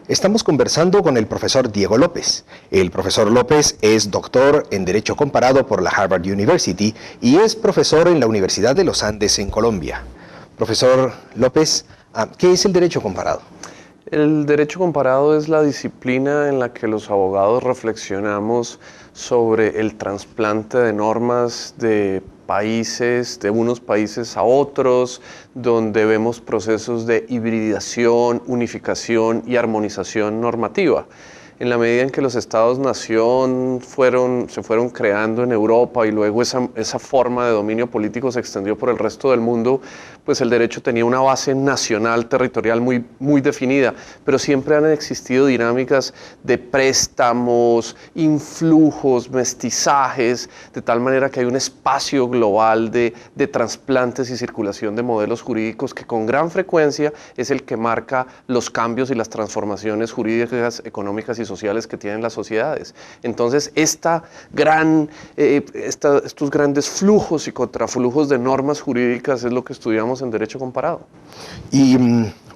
Estamos conversando con el profesor Diego López. El profesor López es doctor en Derecho Comparado por la Harvard University y es profesor en la Universidad de los Andes en Colombia. Profesor López, ¿qué es el Derecho Comparado? El derecho comparado es la disciplina en la que los abogados reflexionamos sobre el trasplante de normas de países, de unos países a otros, donde vemos procesos de hibridación, unificación y armonización normativa. En la medida en que los estados-nación se fueron creando en Europa y luego esa forma de dominio político se extendió por el resto del mundo, pues el derecho tenía una base nacional, territorial muy definida, pero siempre han existido dinámicas de préstamos, influjos, mestizajes, de tal manera que hay un espacio global de trasplantes y circulación de modelos jurídicos que con gran frecuencia es el que marca los cambios y las transformaciones jurídicas, económicas y sociales que tienen las sociedades. Entonces, estos grandes flujos y contraflujos de normas jurídicas es lo que estudiamos en Derecho Comparado. Y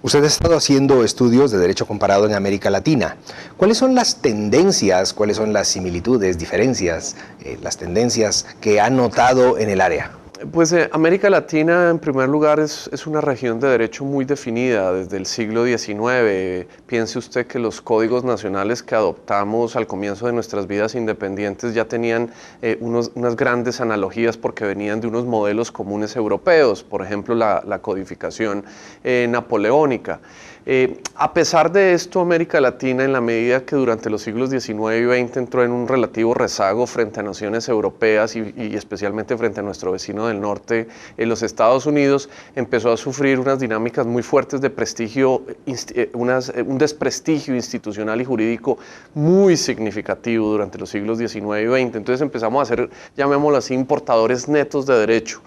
usted ha estado haciendo estudios de Derecho Comparado en América Latina. ¿Cuáles son las tendencias, cuáles son las similitudes, diferencias, las tendencias que ha notado en el área? Pues América Latina, en primer lugar, es una región de derecho muy definida desde el siglo XIX. Piense usted que los códigos nacionales que adoptamos al comienzo de nuestras vidas independientes ya tenían unas grandes analogías porque venían de unos modelos comunes europeos, por ejemplo, la codificación napoleónica. A pesar de esto, América Latina, en la medida que durante los siglos XIX y XX entró en un relativo rezago frente a naciones europeas y especialmente frente a nuestro vecino del norte, en los Estados Unidos, empezó a sufrir unas dinámicas muy fuertes de prestigio, un desprestigio institucional y jurídico muy significativo durante los siglos XIX y XX. Entonces empezamos a ser, llamémoslo así, importadores netos de derecho.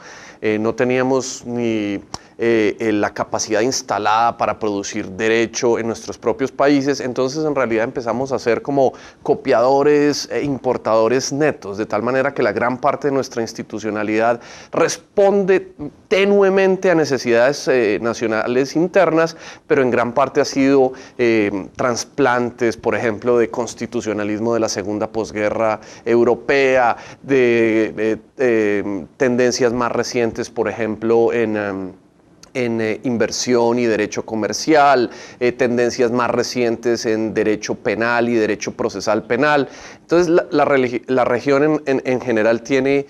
No teníamos ni la capacidad instalada para producir derecho en nuestros propios países, entonces en realidad empezamos a ser como copiadores e importadores netos, de tal manera que la gran parte de nuestra institucionalidad responde tenuemente a necesidades nacionales internas, pero en gran parte ha sido trasplantes, por ejemplo, de constitucionalismo de la segunda posguerra europea, de tendencias más recientes, por ejemplo, en inversión y derecho comercial, tendencias más recientes en derecho penal y derecho procesal penal. Entonces la región en general tiene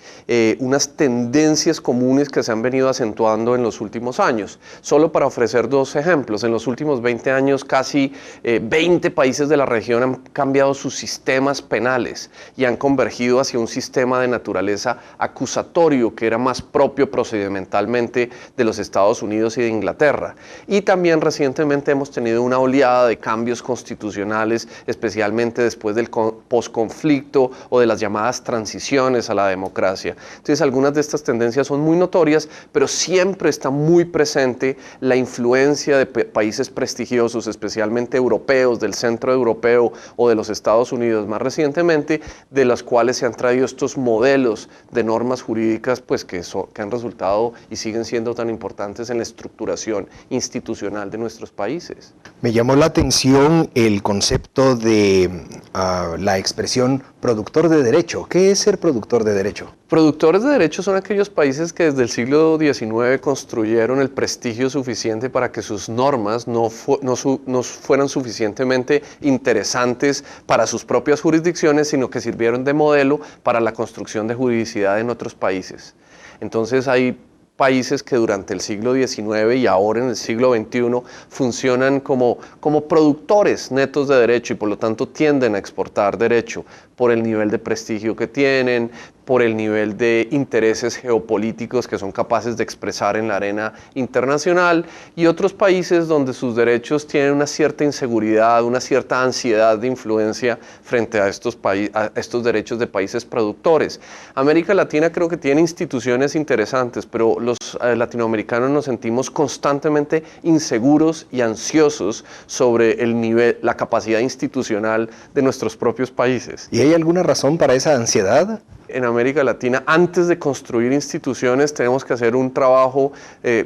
unas tendencias comunes que se han venido acentuando en los últimos años. Solo para ofrecer dos ejemplos, en los últimos 20 años casi 20 países de la región han cambiado sus sistemas penales y han convergido hacia un sistema de naturaleza acusatorio que era más propio procedimentalmente de los Estados Unidos y de Inglaterra. Y también recientemente hemos tenido una oleada de cambios constitucionales, especialmente después del posconflicto o de las llamadas transiciones a la democracia. Entonces algunas de estas tendencias son muy notorias, pero siempre está muy presente la influencia de países prestigiosos, especialmente europeos, del centro europeo o de los Estados Unidos más recientemente, de los cuales se han traído estos modelos de normas jurídicas pues, que han resultado y siguen siendo tan importantes en la estructuración institucional de nuestros países. Me llamó la atención el concepto de la expresión productor de derecho. ¿Qué es ser productor de derecho? Productores de derecho son aquellos países que desde el siglo XIX construyeron el prestigio suficiente para que sus normas no fueran suficientemente interesantes para sus propias jurisdicciones, sino que sirvieron de modelo para la construcción de juridicidad en otros países. Entonces hay países que durante el siglo XIX y ahora en el siglo XXI funcionan como productores netos de derecho y por lo tanto tienden a exportar derecho por el nivel de prestigio que tienen, por el nivel de intereses geopolíticos que son capaces de expresar en la arena internacional, y otros países donde sus derechos tienen una cierta inseguridad, una cierta ansiedad de influencia frente a estos derechos de países productores. América Latina creo que tiene instituciones interesantes, pero los latinoamericanos nos sentimos constantemente inseguros y ansiosos sobre el nivel, la capacidad institucional de nuestros propios países. ¿Y hay alguna razón para esa ansiedad? En América Latina, antes de construir instituciones, tenemos que hacer un trabajo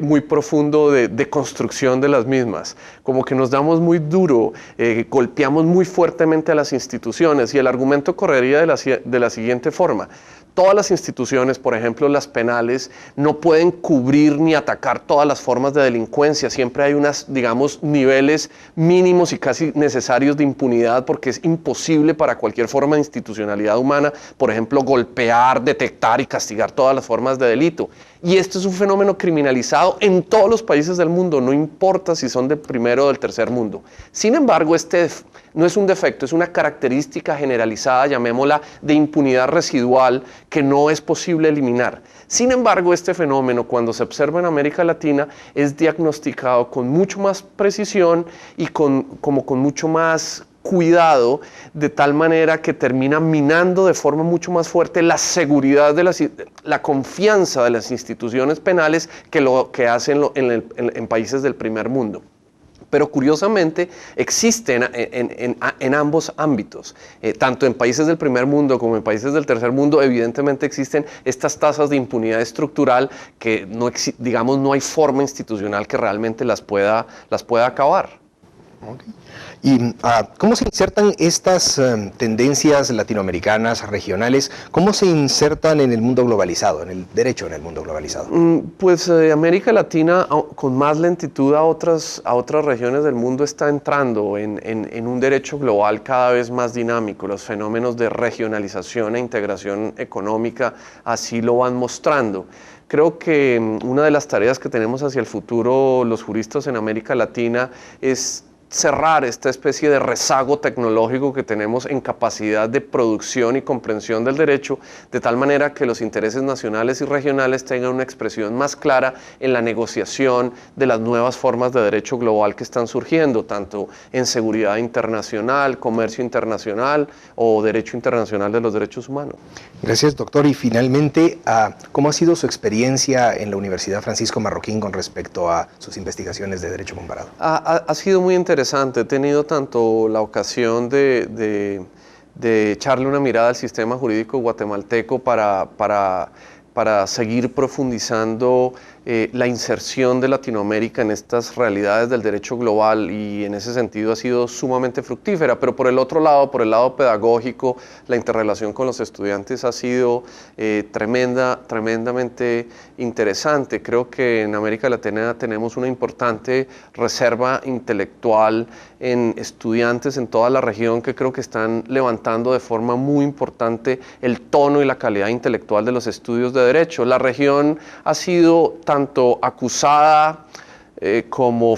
muy profundo de construcción de las mismas. Como que nos damos muy duro, golpeamos muy fuertemente a las instituciones, y el argumento correría de la siguiente forma. Todas las instituciones, por ejemplo las penales, no pueden cubrir ni atacar todas las formas de delincuencia. Siempre hay unos, digamos, niveles mínimos y casi necesarios de impunidad, porque es imposible para cualquier forma de institucionalidad humana, por ejemplo, golpear, detectar y castigar todas las formas de delito. Y este es un fenómeno criminalizado en todos los países del mundo, no importa si son del primero o del tercer mundo. Sin embargo, este no es un defecto, es una característica generalizada, llamémosla, de impunidad residual que no es posible eliminar. Sin embargo, este fenómeno, cuando se observa en América Latina, es diagnosticado con mucho más precisión y con mucho más cuidado, de tal manera que termina minando de forma mucho más fuerte la seguridad, la confianza de las instituciones penales que lo que hacen en países del primer mundo. Pero curiosamente existen en ambos ámbitos, tanto en países del primer mundo como en países del tercer mundo. Evidentemente existen estas tasas de impunidad estructural que digamos, no hay forma institucional que realmente las pueda acabar. Okay. ¿Y cómo se insertan estas tendencias latinoamericanas, regionales, cómo se insertan en el mundo globalizado, en el derecho en el mundo globalizado? Pues América Latina, con más lentitud a otras regiones del mundo, está entrando en un derecho global cada vez más dinámico. Los fenómenos de regionalización e integración económica así lo van mostrando. Creo que una de las tareas que tenemos hacia el futuro los juristas en América Latina es cerrar esta especie de rezago tecnológico que tenemos en capacidad de producción y comprensión del derecho, de tal manera que los intereses nacionales y regionales tengan una expresión más clara en la negociación de las nuevas formas de derecho global que están surgiendo, tanto en seguridad internacional, comercio internacional o derecho internacional de los derechos humanos. Gracias, doctor. Y finalmente, ¿cómo ha sido su experiencia en la Universidad Francisco Marroquín con respecto a sus investigaciones de derecho comparado? Ha sido muy interesante. He tenido tanto la ocasión de echarle una mirada al sistema jurídico guatemalteco para seguir profundizando la inserción de Latinoamérica en estas realidades del derecho global, y en ese sentido ha sido sumamente fructífera. Pero por el otro lado, por el lado pedagógico, la interrelación con los estudiantes ha sido tremendamente interesante. Creo que en América Latina tenemos una importante reserva intelectual en estudiantes en toda la región que creo que están levantando de forma muy importante el tono y la calidad intelectual de los estudios de derecho. La región ha sido tanto acusada como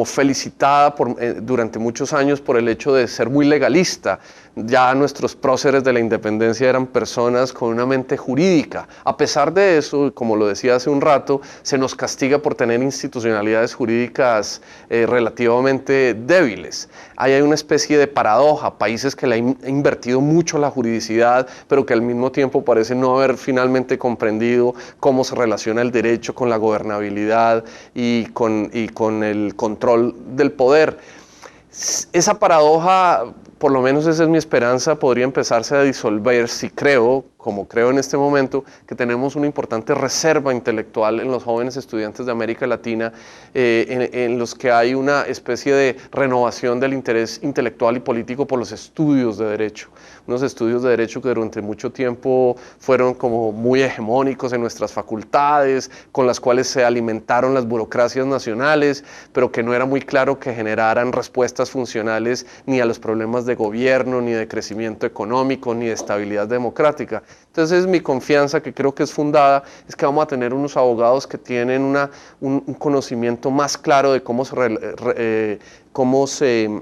felicitada durante muchos años por el hecho de ser muy legalista. Ya nuestros próceres de la independencia eran personas con una mente jurídica. A pesar de eso, como lo decía hace un rato, se nos castiga por tener institucionalidades jurídicas relativamente débiles. Ahí hay una especie de paradoja, países que le han invertido mucho la juridicidad, pero que al mismo tiempo parecen no haber finalmente comprendido cómo se relaciona el derecho con la gobernabilidad y con el control del poder. Esa paradoja, por lo menos esa es mi esperanza, podría empezarse a disolver si creo, como creo en este momento, que tenemos una importante reserva intelectual en los jóvenes estudiantes de América Latina, en los que hay una especie de renovación del interés intelectual y político por los estudios de derecho. Unos estudios de derecho que durante mucho tiempo fueron como muy hegemónicos en nuestras facultades, con las cuales se alimentaron las burocracias nacionales, pero que no era muy claro que generaran respuestas funcionales ni a los problemas de gobierno, ni de crecimiento económico, ni de estabilidad democrática. Entonces mi confianza, que creo que es fundada, es que vamos a tener unos abogados que tienen un conocimiento más claro de cómo se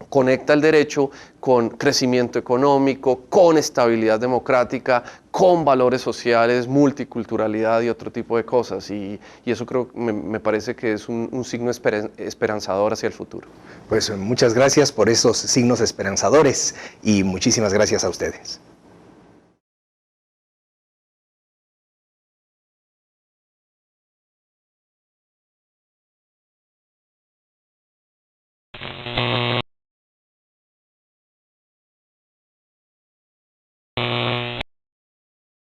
conecta el derecho con crecimiento económico, con estabilidad democrática, con valores sociales, multiculturalidad y otro tipo de cosas. Y eso me parece que es un signo esperanzador hacia el futuro. Pues muchas gracias por esos signos esperanzadores y muchísimas gracias a ustedes.